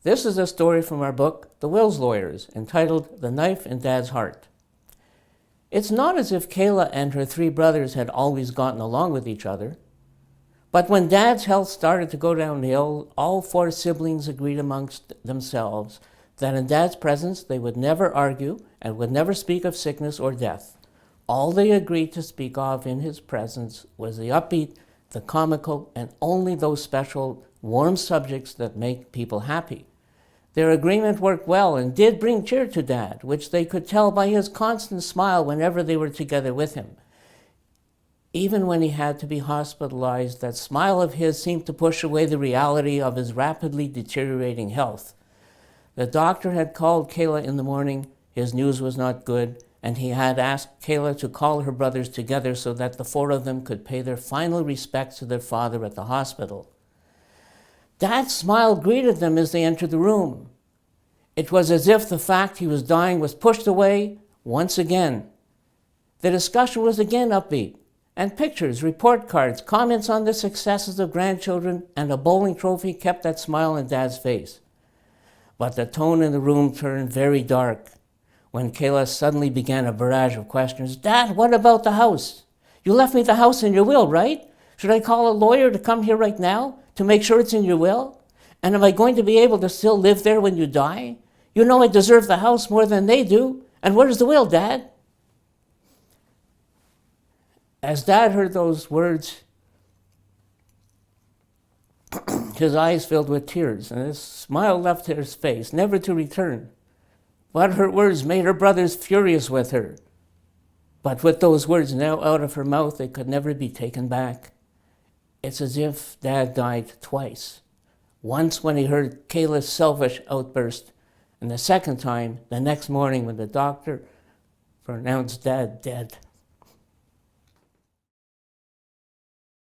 This is a story from our book, The Wills Lawyers, entitled The Knife in Dad's Heart. It's not as if Kayla and her 3 brothers had always gotten along with each other. But when Dad's health started to go downhill, all 4 siblings agreed amongst themselves that in Dad's presence they would never argue and would never speak of sickness or death. All they agreed to speak of in his presence was the upbeat, the comical, and only those special, warm subjects that make people happy. Their agreement worked well and did bring cheer to Dad, which they could tell by his constant smile whenever they were together with him. Even when he had to be hospitalized, that smile of his seemed to push away the reality of his rapidly deteriorating health. The doctor had called Kayla in the morning. His news was not good, and he had asked Kayla to call her brothers together so that the 4 of them could pay their final respects to their father at the hospital. Dad's smile greeted them as they entered the room. It was as if the fact he was dying was pushed away once again. The discussion was again upbeat, and pictures, report cards, comments on the successes of grandchildren, and a bowling trophy kept that smile on Dad's face. But the tone in the room turned very dark when Kayla suddenly began a barrage of questions. "Dad, what about the house? You left me the house in your will, right? Should I call a lawyer to come here right now to make sure it's in your will? And am I going to be able to still live there when you die? You know I deserve the house more than they do. And where's the will, Dad?" As Dad heard those words, his eyes filled with tears, and his smile left his face, never to return. But her words made her brothers furious with her. But with those words now out of her mouth, they could never be taken back. It's as if Dad died twice. Once when he heard Kayla's selfish outburst, and the second time, the next morning when the doctor pronounced Dad dead.